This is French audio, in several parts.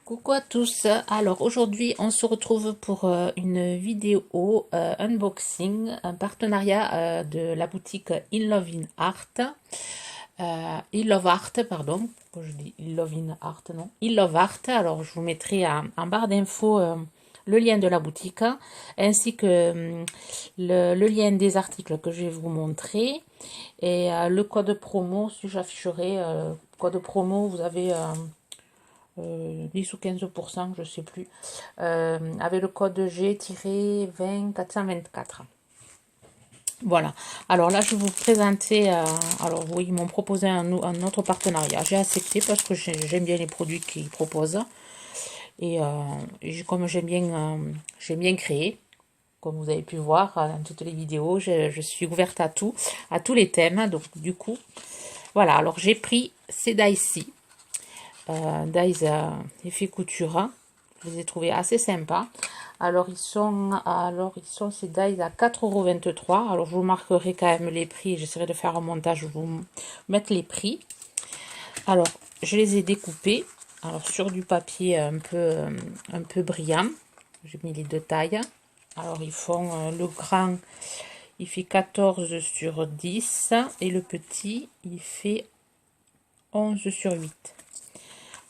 Coucou à tous, alors aujourd'hui on se retrouve pour une vidéo unboxing, un partenariat de la boutique In Love in Art, In Love Art pardon, je dis In Love in Art non, In Love Art, alors je vous mettrai en barre d'infos le lien de la boutique ainsi que le lien des articles que je vais vous montrer et le code promo, si j'afficherai code promo, vous avez 10 ou 15%, je sais plus, avec le code G-20 424. Voilà, alors là je vais vous présenter, alors oui, ils m'ont proposé un autre partenariat, j'ai accepté parce que j'aime bien les produits qu'ils proposent, et comme j'aime bien créer, comme vous avez pu voir dans toutes les vidéos, je suis ouverte à tout, à tous les thèmes, donc du coup, voilà, alors j'ai pris ces dies-ci, dies effet couture, je les ai trouvés assez sympas. Alors ils sont ces dies à 4,23 €. Alors je vous marquerai quand même les prix, j'essaierai de faire un montage, je vous mettre les prix. Alors je les ai découpés, alors sur du papier un peu brillant, j'ai mis les deux tailles. Alors ils font le grand, il fait 14 sur 10 et le petit il fait 11 sur 8.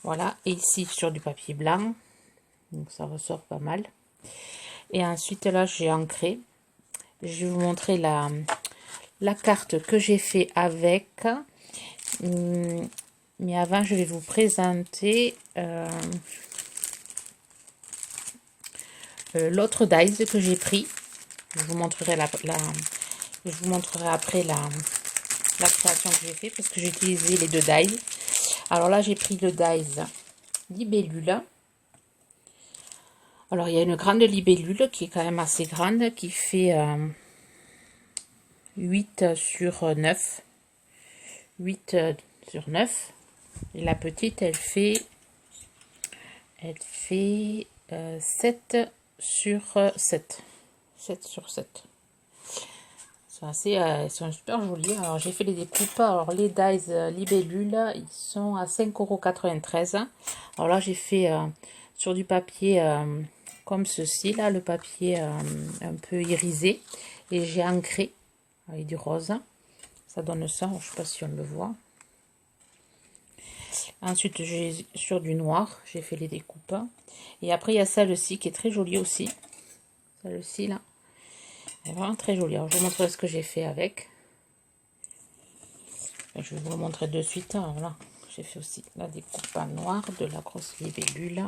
Voilà, et ici sur du papier blanc, donc ça ressort pas mal. Et ensuite là j'ai ancré, je vais vous montrer la carte que j'ai fait avec, mais avant je vais vous présenter l'autre dies que j'ai pris. Je vous montrerai je vous montrerai après la création que j'ai fait parce que j'ai utilisé les deux dies. Alors là j'ai pris le dies libellule. Alors il y a une grande libellule qui est quand même assez grande, qui fait 8 sur 9. 8 sur 9. Et la petite elle fait 7 sur 7. 7 sur 7. Elles sont super jolies. Alors j'ai fait les découpes. Alors les dies libellules, ils sont à 5,93 €. Alors là j'ai fait sur du papier comme ceci, là, le papier un peu irisé. Et j'ai ancré avec du rose. Ça donne ça, je ne sais pas si on le voit. Ensuite j'ai sur du noir, j'ai fait les découpes. Et après il y a celle-ci qui est très jolie aussi. Celle-ci là. Elle est vraiment très jolie. Alors, je vous montrerai ce que j'ai fait avec. Je vais vous le montrer de suite. Alors là, j'ai fait aussi la découpe en noir de la grosse libellule.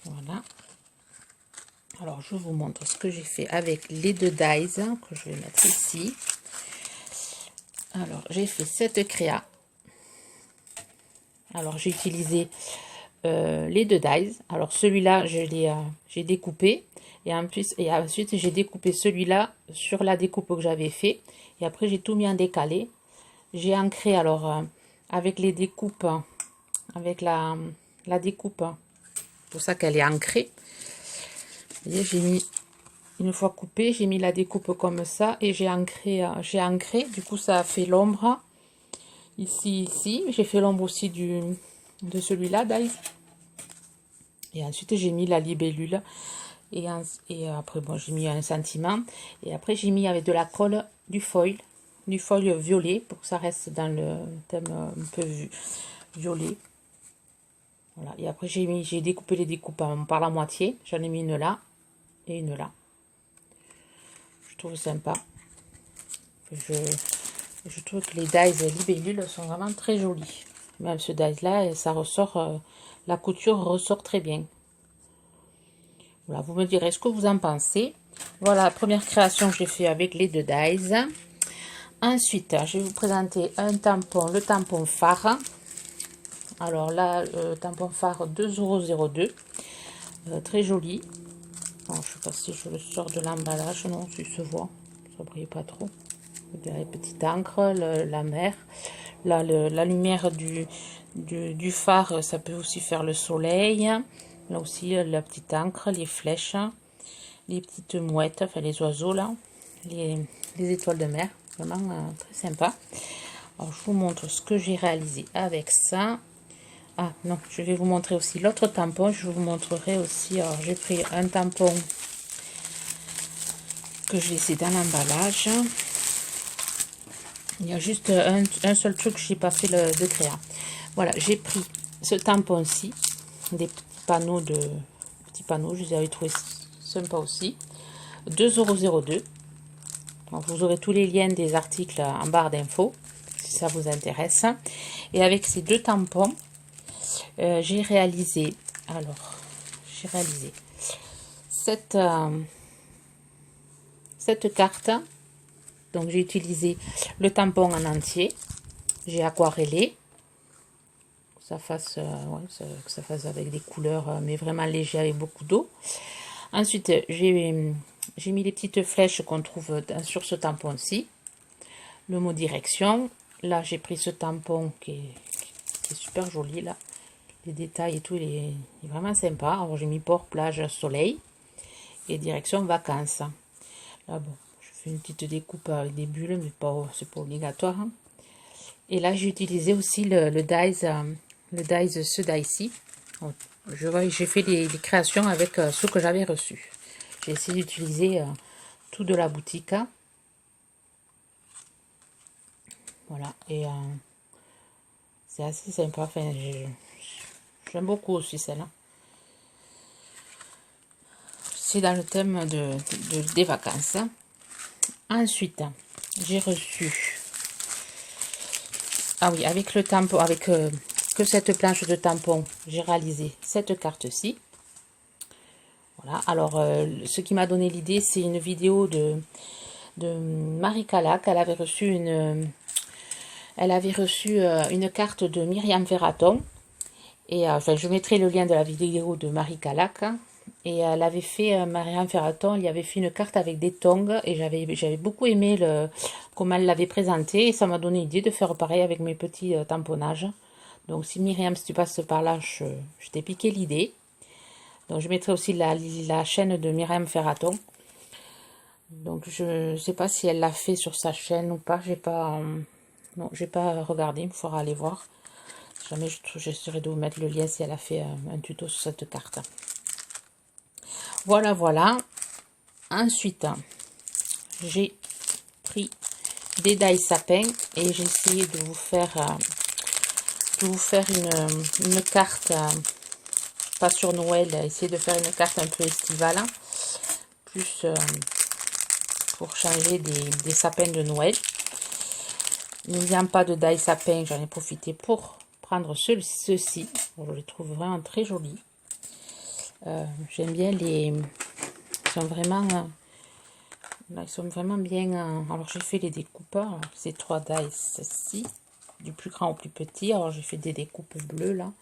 Voilà. Alors, je vous montre ce que j'ai fait avec les deux dies que je vais mettre ici. Alors, j'ai fait cette créa. Alors, j'ai utilisé les deux dies. Alors, celui-là, j'ai découpé. Et ensuite, j'ai découpé celui-là sur la découpe que j'avais fait. Et après, j'ai tout mis en décalé. J'ai ancré alors avec les découpes, avec la découpe, pour ça qu'elle est ancrée. J'ai mis, une fois coupé, j'ai mis la découpe comme ça et j'ai ancré. Du coup, ça a fait l'ombre ici. J'ai fait l'ombre aussi de celui-là, dies. Et ensuite, j'ai mis la libellule. Et après, bon, j'ai mis un sentiment. Et après, j'ai mis avec de la colle du foil violet pour que ça reste dans le thème un peu violet. Voilà. Et après, j'ai découpé les découpes par la moitié. J'en ai mis une là et une là. Je trouve sympa. Je trouve que les dies libellules sont vraiment très jolies. Même ce dies là, ça ressort, la couture ressort très bien. Voilà, vous me direz ce que vous en pensez. Voilà la première création que j'ai fait avec les deux dies. Ensuite, je vais vous présenter un tampon, le tampon phare. Alors là, tampon phare 2,02 €. Très joli. Alors, je ne sais pas si je le sors de l'emballage. Non, si se voit. Ça ne brille pas trop. Les petites encres, la mer. Là, la lumière du phare, ça peut aussi faire le soleil. Là aussi, la petite encre, les flèches, les petites mouettes, enfin les oiseaux là, les étoiles de mer. Vraiment très sympa. Alors, je vous montre ce que j'ai réalisé avec ça. Ah non, je vais vous montrer aussi l'autre tampon. Je vous montrerai aussi. Alors, j'ai pris un tampon que j'ai laissé dans l'emballage. Il y a juste un seul truc que j'ai pas fait le décret. Voilà, j'ai pris ce tampon-ci, des petits panneaux, je les avais trouvés sympas aussi. 2,02 €. Vous aurez tous les liens des articles en barre d'infos, si ça vous intéresse. Et avec ces deux tampons, j'ai réalisé cette carte. Donc j'ai utilisé le tampon en entier, j'ai aquarellé, que ça fasse, que ça fasse avec des couleurs, mais vraiment léger avec beaucoup d'eau. Ensuite, j'ai mis les petites flèches qu'on trouve sur ce tampon-ci, le mot direction. Là, j'ai pris ce tampon qui est super joli, là. Les détails et tout, il est vraiment sympa. Alors, j'ai mis port, plage, soleil et direction vacances. Là, bon, je fais une petite découpe avec des bulles, mais c'est pas obligatoire. Et là, j'ai utilisé aussi le dies, ce die-ci. J'ai fait des créations avec ceux que j'avais reçus. J'ai essayé d'utiliser tout de la boutique. Voilà, et c'est assez sympa. Enfin, j'aime beaucoup aussi celle-là. C'est dans le thème des vacances. Ensuite, j'ai reçu... Ah oui, avec le tampon, avec que cette planche de tampon, j'ai réalisé cette carte-ci. Voilà, alors ce qui m'a donné l'idée, c'est une vidéo de Marie Calac. Elle avait reçu une carte de Myriam Ferraton. Et enfin, je mettrai le lien de la vidéo de Marie Calac. Et elle avait fait, Myriam Ferraton, il y avait fait une carte avec des tongs. Et j'avais beaucoup aimé comment elle l'avait présenté. Et ça m'a donné l'idée de faire pareil avec mes petits tamponnages. Donc si Myriam, si tu passes par là, je t'ai piqué l'idée. Donc je mettrai aussi la chaîne de Myriam Ferraton. Donc je ne sais pas si elle l'a fait sur sa chaîne ou pas. Non, j'ai pas regardé, il me faudra aller voir. Si jamais j'essaierai de vous mettre le lien si elle a fait un tuto sur cette carte. Voilà, voilà. Ensuite, j'ai pris des die sapins et j'ai essayé de vous faire une carte, pas sur Noël, essayer de faire une carte un peu estivale, plus pour changer des sapins de Noël. N'ayant pas de die sapin, j'en ai profité pour prendre ceux-ci. Je les trouve vraiment très jolis. J'aime bien ils sont vraiment bien. Alors j'ai fait les découpes, ces 3 dice-ci, du plus grand au plus petit. Alors j'ai fait des découpes bleues là,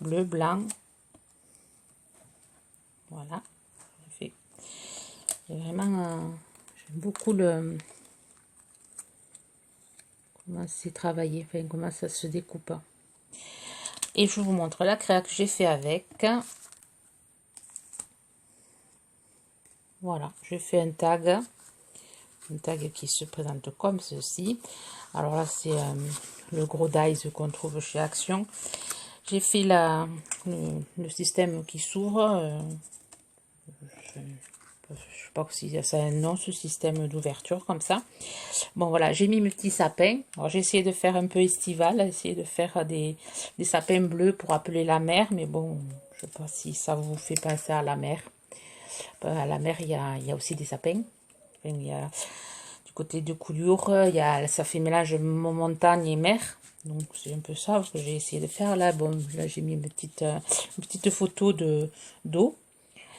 bleu, blanc. Voilà, j'ai fait. Vraiment, j'aime beaucoup comment c'est travaillé, enfin comment ça se découpe. Et je vous montre la créa que j'ai fait avec. Voilà, je fais un tag qui se présente comme ceci. Alors là, c'est le gros dies qu'on trouve chez Action. J'ai fait le système qui s'ouvre. Je ne sais pas si ça a un nom, ce système d'ouverture comme ça. Bon, voilà, j'ai mis mes petits sapins. Alors, j'ai essayé de faire un peu estival, essayer de faire des sapins bleus pour appeler la mer. Mais bon, je ne sais pas si ça vous fait penser à la mer. À la mer, il y a aussi des sapins. Enfin, il y a, du côté de Collioure, ça fait mélange montagne et mer. Donc c'est un peu ça ce que j'ai essayé de faire là. Bon, là j'ai mis une petite photo d'eau.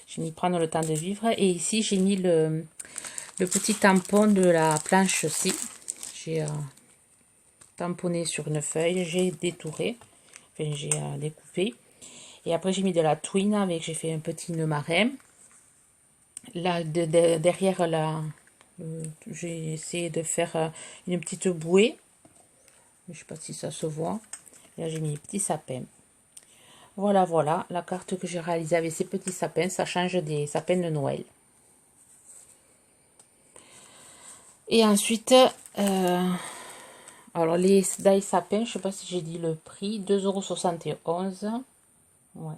J'ai mis prendre le temps de vivre. Et ici j'ai mis le petit tampon de la planche aussi. J'ai tamponné sur une feuille, j'ai détouré, enfin j'ai découpé. Et après j'ai mis de la twine avec, j'ai fait un petit nœud marin. Là derrière là, j'ai essayé de faire une petite bouée. Je ne sais pas si ça se voit. Là, j'ai mis les petits sapins. Voilà, voilà, la carte que j'ai réalisée avec ces petits sapins. Ça change des sapins de Noël. Et ensuite, Alors, les die sapin, je sais pas si j'ai dit le prix, 2,71 €. Ouais,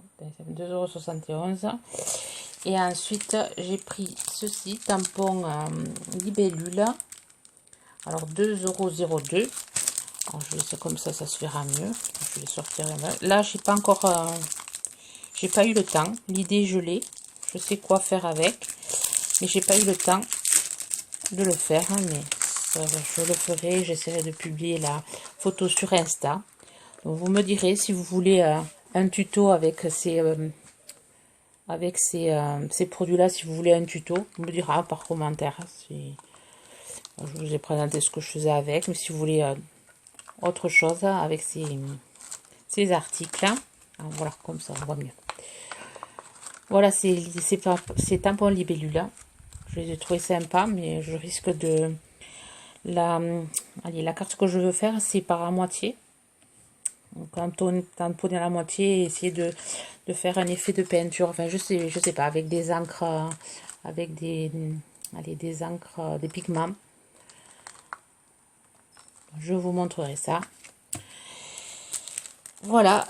2,71 €. Et ensuite, j'ai pris ceci, tampon libellule. Alors, 2,02 €. Alors, je vais laisser comme ça se verra mieux. Je vais sortir. Là, j'ai pas encore... j'ai pas eu le temps. L'idée, je l'ai. Je sais quoi faire avec. Mais j'ai pas eu le temps de le faire. Hein, mais je le ferai. J'essaierai de publier la photo sur Insta. Donc, vous me direz si vous voulez un tuto avec ces produits-là. Si vous voulez un tuto, vous me direz par commentaire. Si, je vous ai présenté ce que je faisais avec. Mais si vous voulez autre chose avec ces articles-là, voilà, comme ça, on voit mieux. Voilà, ces tampons libellule. Je les ai trouvés sympas, mais je risque de... la carte que je veux faire, c'est par à moitié. Donc, tamponner à la moitié et essayer de faire un effet de peinture. Enfin, je sais pas, avec des encres, avec des encres, des pigments. Je vous montrerai ça. Voilà,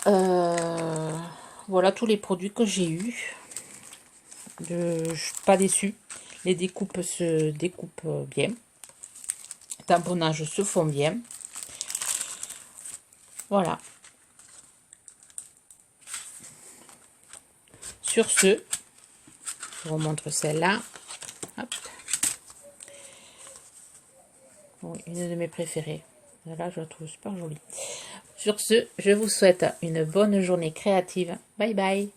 voilà tous les produits que j'ai eus. Je suis pas déçue. Les découpes se découpent bien. Les tamponnages se font bien. Voilà. Sur ce, je vous montre celle-là. Oui, une de mes préférées. Là, je la trouve super jolie. Sur ce, je vous souhaite une bonne journée créative. Bye bye.